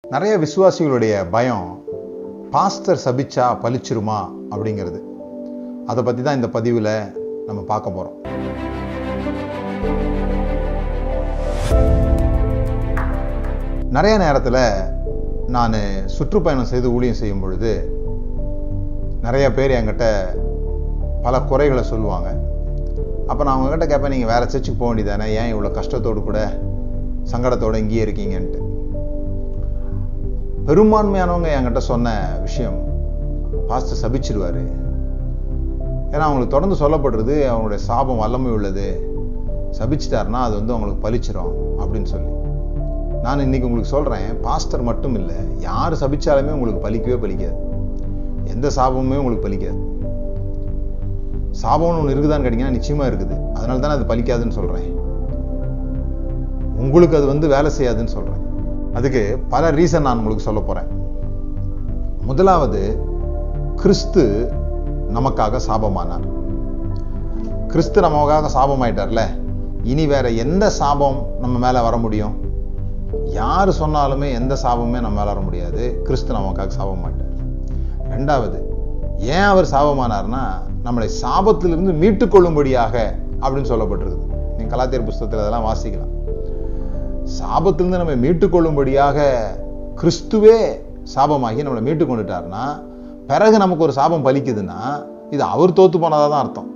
நிறைய விசுவாசிகளுடைய பயம் பாஸ்டர் சபிச்சா பலிச்சிருமா அப்படிங்கிறது. அதை பற்றி தான் இந்த பதிவில் நம்ம பார்க்க போகிறோம். நிறைய நேரத்தில் நான் சுற்றுப்பயணம் செய்து ஊழியம் செய்யும் பொழுது நிறைய பேர் என்கிட்ட பல குறைகளை சொல்லுவாங்க. அப்போ நான் அவங்ககிட்ட கேட்பேன், நீங்கள் வேறு சர்ச்சுக்கு போக வேண்டியதானே, ஏன் இவ்வளோ கஷ்டத்தோடு கூட சங்கடத்தோடு இங்கேயே இருக்கீங்கன்ட்டு. பெரும்பான்மையானவங்க என்கிட்ட சொன்ன விஷயம், பாஸ்டர் சபிச்சிருவார். ஏன்னா அவங்களுக்கு தொடர்ந்து சொல்லப்படுறது அவங்களுடைய சாபம் வல்லமை உள்ளது, சபிச்சிட்டாருன்னா அது அவங்களுக்கு பலிச்சிரும் அப்படின்னு சொல்லி. நான் இன்னைக்கு உங்களுக்கு சொல்கிறேன், பாஸ்டர் மட்டும் இல்லை, யார் சபிச்சாலுமே உங்களுக்கு பலிக்கவே பலிக்காது. எந்த சாபமுமே உங்களுக்கு பலிக்காது. சாபம்னு ஒன்று இருக்குதான்னு கேட்டிங்கன்னா நிச்சயமாக இருக்குது. அதனால தானே அது பலிக்காதுன்னு சொல்கிறேன். உங்களுக்கு அது வேலை செய்யாதுன்னு சொல்கிறேன். அதுக்கு பல ரீசன் நான் உங்களுக்கு சொல்ல போகிறேன். முதலாவது, கிறிஸ்து நமக்காக சாபமானார். கிறிஸ்து நமக்காக சாபமாயிட்டார்ல, இனி வேற எந்த சாபம் நம்ம மேலே வர முடியும்? யார் சொன்னாலுமே எந்த சாபமே நம்ம மேலே வர முடியாது. கிறிஸ்து நமக்காக சாபமாயிட்டார். ரெண்டாவது, ஏன் அவர் சாபமானார்னா நம்மளை சாபத்திலிருந்து மீட்டுக்கொள்ளும்படியாக அப்படின்னு சொல்லப்பட்டிருக்குது. நீங்கள் கலாத்தியர் புஸ்தகத்தில் அதெல்லாம் வாசிக்கலாம். சாபத்திலிருந்து நம்ம மீட்டுக்கொள்ளும்படியாக கிறிஸ்துவே சாபமாகி நம்மளை மீட்டு கொண்டுட்டார்னா, பிறகு நமக்கு ஒரு சாபம் பலிக்குதுன்னா இது அவர் தோத்து போனதாக தான் அர்த்தம்.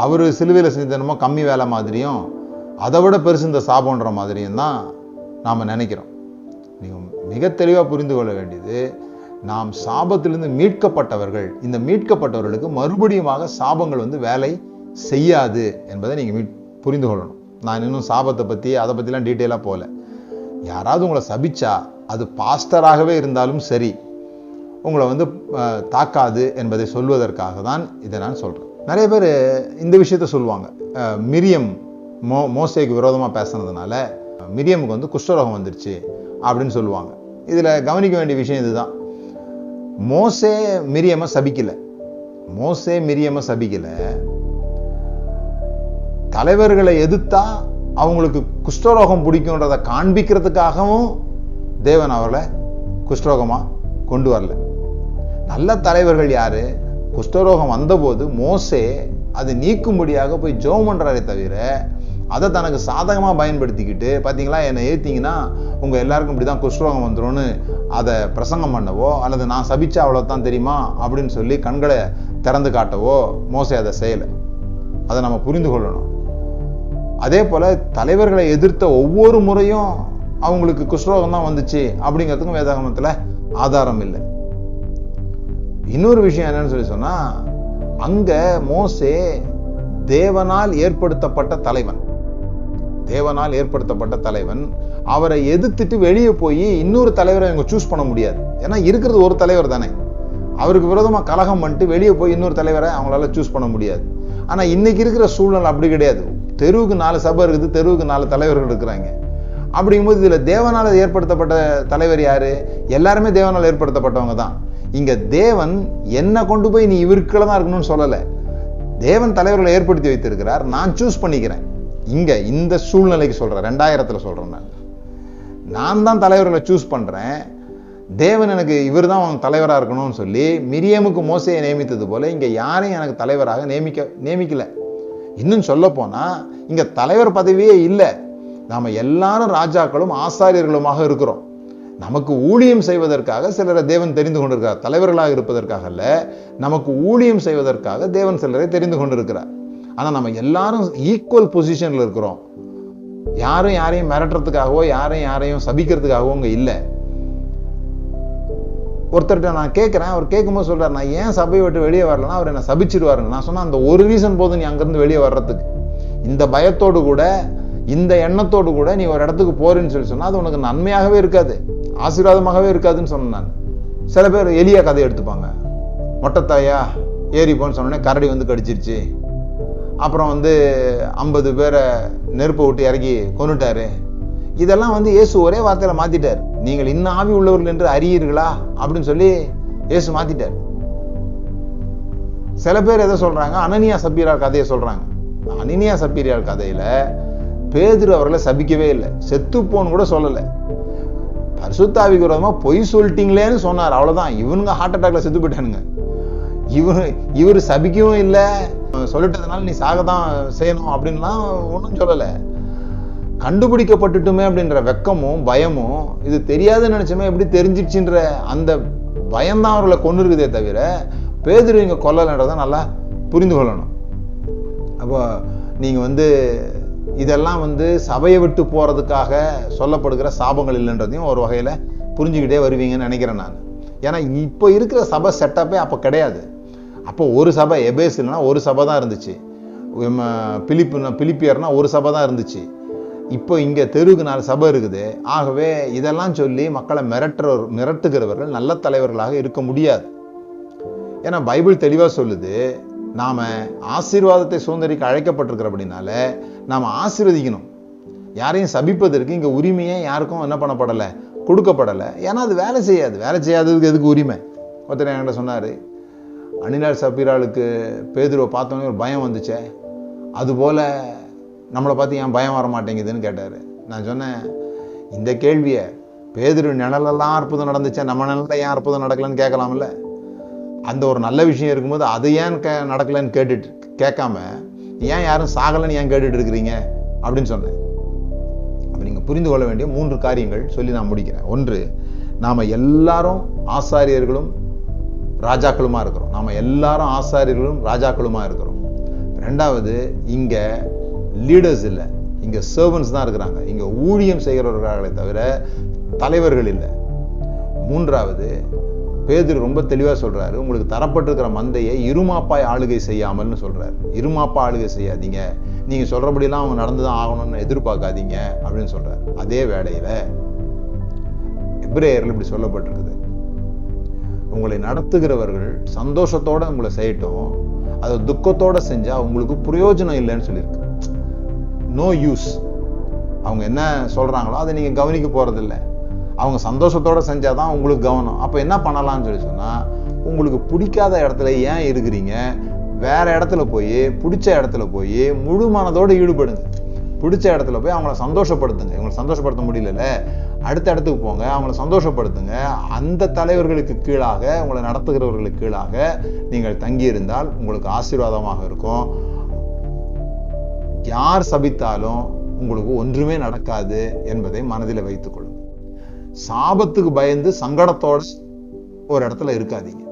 அவர் சிலுவையில் செஞ்சனமோ கம்மி வேலை மாதிரியும் அதை விட பெருசு இந்த சாபம்ன்ற மாதிரியும் தான் நாம் நினைக்கிறோம். நீங்கள் மிக தெளிவாக புரிந்து கொள்ள வேண்டியது, நாம் சாபத்திலிருந்து மீட்கப்பட்டவர்கள். இந்த மீட்கப்பட்டவர்களுக்கு மறுபடியுமாக சாபங்கள் வேலை செய்யாது என்பதை நீங்கள் புரிந்து கொள்ளணும். நான் இன்னும் சாபத்தை பற்றி அதை பற்றிலாம் டீட்டெயிலாக போகல. யாராவது உங்களை சபிச்சா அது பாஸ்டராகவே இருந்தாலும் சரி, உங்களை தாக்காது என்பதை சொல்வதற்காக தான் இதை நான் சொல்கிறேன். நிறைய பேர் இந்த விஷயத்த சொல்லுவாங்க, மிரியம் மோசேக்கு விரோதமாக பேசுனதுனால மிரியமுக்கு குஷ்டரோகம் வந்துருச்சு அப்படின்னு சொல்லுவாங்க. இதில் கவனிக்க வேண்டிய விஷயம் இதுதான், மோசே மிரியமை சபிக்கல. மோசே மிரியமை சபிக்கல. தலைவர்களை எதிர்த்தா அவங்களுக்கு குஷ்டரோகம் பிடிக்கும்ன்றதை காண்பிக்கிறதுக்காகவும் தேவன் அவர்களை குஷ்டரோகமா கொண்டு வரல. நல்ல தலைவர்கள் யாரு? குஷ்டரோகம் வந்தபோது மோசே அதை நீக்கும்படியாக போய் ஜெபம் பண்றாரே தவிர, அதை தனக்கு சாதகமாக பயன்படுத்திக்கிட்டு, பார்த்தீங்களா என்னை ஏற்றிங்கன்னா உங்கள் எல்லாருக்கும் இப்படி தான் குஷ்டரோகம் வந்துடும்னு அதை பிரசங்கம் பண்ணவோ, அல்லது நான் சபிச்சா அவ்வளோதான் தெரியுமா அப்படின்னு சொல்லி கண்களை திறந்து காட்டவோ மோசே அதை செய்யலை. அதை நம்ம புரிந்து கொள்ளணும். அதே போல் தலைவர்களை எதிர்த்த ஒவ்வொரு முறையும் அவங்களுக்கு குஷ்டரோகம் தான் வந்துச்சு அப்படிங்கிறதுக்கும் வேதாகமத்தில் ஆதாரம் இல்லை. இன்னொரு விஷயம் என்னன்னு சொல்லி சொன்னால், அங்கே மோசே தேவனால் ஏற்படுத்தப்பட்ட தலைவன். தேவனால் ஏற்படுத்தப்பட்ட தலைவன். அவரை எதிர்த்துட்டு வெளியே போய் இன்னொரு தலைவரை அவங்க சூஸ் பண்ண முடியாது. ஏன்னா இருக்கிறது ஒரு தலைவர் தானே. அவருக்கு விரோதமாக கலகம் பண்ணிட்டு வெளியே போய் இன்னொரு தலைவரை அவங்களால சூஸ் பண்ண முடியாது. ஆனால் இன்னைக்கு இருக்கிற சூழ்நிலை அப்படி கிடையாது. தெருவுக்கு 4 சபை இருக்குது, தெருவுக்கு 4 தலைவர்கள் இருக்கிறாங்க. அப்படிங்கும்போது இதில் தேவனால் ஏற்படுத்தப்பட்ட தலைவர் யாரு? எல்லாருமே தேவனால் ஏற்படுத்தப்பட்டவங்க தான். இங்க தேவன் என்ன கொண்டு போய் நீ இவருக்குள்ள தான் இருக்கணும்னு சொல்லலை. தேவன் தலைவர்களை ஏற்படுத்தி வைத்திருக்கிறார், நான் சூஸ் பண்ணிக்கிறேன். இங்க இந்த சூழ்நிலைக்கு சொல்றேன், 2000 சொல்றேன். நான் தான் தலைவர்களை சூஸ் பண்றேன். தேவன் எனக்கு இவர் தான் அவங்க தலைவராக இருக்கணும்னு சொல்லி மிரியமுக்கு மோசையை நியமித்தது போல இங்க யாரையும் எனக்கு தலைவராக நியமிக்கல. இன்னும் சொல்ல போனா இங்க தலைவர் பதவியே இல்லை. நாம எல்லாரும் ராஜாக்களும் ஆசாரியர்களுமாக இருக்கிறோம். நமக்கு ஊழியம் செய்வதற்காக சிலரை தேவன் தெரிந்து கொண்டிருக்கிறார். தலைவர்களாக இருப்பதற்காக அல்ல, நமக்கு ஊழியம் செய்வதற்காக தேவன் சிலரை தெரிந்து கொண்டிருக்கிறார். ஆனா நம்ம எல்லாரும் ஈக்குவல் பொசிஷன்ல இருக்கிறோம். யாரும் யாரையும் மிரட்டுறதுக்காகவோ யாரையும் சபிக்கிறதுக்காகவோ இங்க இல்லை. ஒருத்தர்கிட்ட நான் கேட்கிறேன், அவர் கேட்கும்போது சொல்றாரு, நான் ஏன் சபையை விட்டு வெளியே வரலன்னா அவர் என்ன சபிச்சிருவாருன்னு. நான் சொன்னா அந்த ஒரு ரீசன் போதும் நீ அங்கிருந்து வெளியே வர்றதுக்கு. இந்த பயத்தோடு கூட இந்த எண்ணத்தோடு கூட நீ ஒரு இடத்துக்கு போறேன்னு சொல்லி சொன்னா அது உனக்கு நன்மையாகவே இருக்காது, ஆசீர்வாதமாகவே இருக்காதுன்னு சொன்னேன் நான். சில பேர் எலியா கதை எடுத்துப்பாங்க. மொட்டைத்தாயா ஏறி போன்னு சொன்னோடனே கரடி கடிச்சிருச்சு, அப்புறம் 50 பேரை நெருப்பை விட்டு இறக்கி கொன்னுட்டாரு. இதெல்லாம் இயேசு ஒரே வார்த்தையில மாத்திட்டார். நீங்கள் இன்னும் ஆவி உள்ளவர்கள் என்று அறியீர்களா அப்படின்னு சொல்லி இயேசு மாத்திட்டார். சில பேர் எதை சொல்றாங்க, அனனியா சப்பீரார் கதையை சொல்றாங்க. அனனியா சப்பீரார் கதையில பேதுரு அவர்களை சபிக்கவே இல்லை, செத்துப்போன்னு கூட சொல்லலை. பரிசுத்தாவிக்கு விரோதமா பொய் சொல்லிட்டீங்களேன்னு சொன்னார். அவ்வளவுதான். இவனுங்க ஹார்ட் அட்டாக்ல செத்து போயிட்டானுங்க. இவரு சபிக்கவும் இல்லை, சொல்லிட்டதுனால நீ சாகதான் செய்யணும் அப்படின்லாம் ஒன்றும் சொல்லலை. கண்டுபிடிக்கப்பட்டுட்டுமே அப்படின்ற வெக்கமும் பயமும், இது தெரியாதுன்னு நினைச்சோமே எப்படி தெரிஞ்சிடுச்சுன்ற அந்த பயம்தான் அவர்களை கொண்டு இருக்குதே தவிர பேதுரு இங்க கொல்லலைன்றதை நல்லா புரிந்து கொள்ளணும். அப்போ நீங்க இதெல்லாம் சபையை விட்டு போறதுக்காக சொல்லப்படுகிற சாபங்கள் இல்லைன்றதையும் ஒரு வகையில புரிஞ்சுக்கிட்டே வருவீங்கன்னு நினைக்கிறேன் நான். ஏன்னா இப்போ இருக்கிற சபை செட்டப்பே அப்போ கிடையாது. அப்போ ஒரு சபை, எபேசுனா ஒரு சபை தான் இருந்துச்சு, பிலிப்பியர்னா ஒரு சபை தான் இருந்துச்சு. இப்போ இங்க தெருவுக்கு 4 சபை இருக்குது. ஆகவே இதெல்லாம் சொல்லி மக்களை மிரட்டுகிறவர்கள் நல்ல தலைவர்களாக இருக்க முடியாது. ஏன்னா பைபிள் தெளிவா சொல்லுது, நாம ஆசீர்வாதத்தை சுதந்திரிக்க அழைக்கப்பட்டிருக்கிற அப்படின்னால நாம ஆசீர்வதிக்கணும். யாரையும் சபிப்பதற்கு இங்க உரிமையே யாருக்கும் என்ன பண்ணப்படலை, கொடுக்கப்படலை. ஏன்னா அது வேலை செய்யாது. வேலை செய்யாததுக்கு எதுக்கு உரிமை? ஒருத்தர் என்கிட்ட சொன்னாரு, அணிலால் சப்பீராளுக்கு பேதுருவை பார்த்தோன்னே ஒரு பயம் வந்துச்சே, அதுபோல நம்மளை பார்த்து ஏன் பயம் வர மாட்டேங்குதுன்னு கேட்டாரு. நான் சொன்னேன், இந்த கேள்வியை பேதுரு நிழலெல்லாம் அற்புதம் நடந்துச்சே, நம்ம நிழல ஏன் அற்புதம் நடக்கலன்னு கேட்கலாம்ல. அந்த ஒரு நல்ல விஷயம் இருக்கும்போது அது ஏன் நடக்கலன்னு கேட்காம ஏன் யாரும் சாகலன்னு ஏன் கேட்டுட்டு இருக்கிறீங்க அப்படின்னு சொன்னேன். அப்ப நீங்க புரிந்து கொள்ள வேண்டிய 3 காரியங்கள் சொல்லி நான் முடிக்கிறேன். 1, நாம எல்லாரும் ஆசாரியர்களும் ராஜாக்களுமா இருக்கிறோம். நாம எல்லாரும் ஆசாரியர்களும் ராஜாக்களுமா இருக்கிறோம். 2வது, இங்க லீடர்ஸ் இல்லை, இங்க சர்வன்ஸ் தான் இருக்கிறாங்க. இங்க ஊழியம் செய்கிறவர்களே தவிர தலைவர்கள் இல்லை. 3வது, பேதுரு ரொம்ப தெளிவா சொல்றாரு, உங்களுக்கு தரப்பட்டிருக்கிற மந்தையை இருமாப்பாய் ஆளுகை செய்யாமல்னு சொல்றாரு. இருமாப்பா ஆளுகை செய்யாதீங்க, நீங்க சொல்றபடியெல்லாம் அவங்க நடந்துதான் ஆகணும்னு எதிர்பார்க்காதீங்க அப்படின்னு சொல்றாரு. அதே வேளையில எபிரேயர்ல இப்படி சொல்லப்பட்டிருக்குது, உங்களை நடத்துகிறவர்கள் சந்தோஷத்தோட உங்களை செய்யட்டும், அதை துக்கத்தோட செஞ்சா உங்களுக்கு பிரயோஜனம் இல்லைன்னு சொல்லியிருக்கு. No use. அவங்க என்ன சொல்றாங்களோ அதை நீங்க கவனிக்க போறதில்லை. அவங்க சந்தோஷத்தோட செஞ்சாதான் உங்களுக்கு கவனம். அப்ப என்ன பண்ணலாம்னு சொன்னா, உங்களுக்கு பிடிக்காத இடத்துல ஏன் இருக்கிறீங்க, வேற இடத்துல போய் பிடிச்ச இடத்துல போய் முழு மனதோடு ஈடுபடுங்க. பிடிச்ச இடத்துல போய் அவங்கள சந்தோஷப்படுத்துங்க. இவங்களை சந்தோஷப்படுத்த முடியல, அடுத்த இடத்துக்கு போங்க, அவங்கள சந்தோஷப்படுத்துங்க. அந்த தலைவர்களுக்கு கீழாக, உங்களை நடத்துகிறவர்களுக்கு கீழாக நீங்கள் தங்கி இருந்தால் உங்களுக்கு ஆசீர்வாதமாக இருக்கும். யார் சபித்தாலும் உங்களுக்கு ஒன்றுமே நடக்காது என்பதை மனதில் வைத்துக் கொள்ளுங்க. சாபத்துக்கு பயந்து சங்கடத்தோட ஒரு இடத்துல இருக்காதீங்க.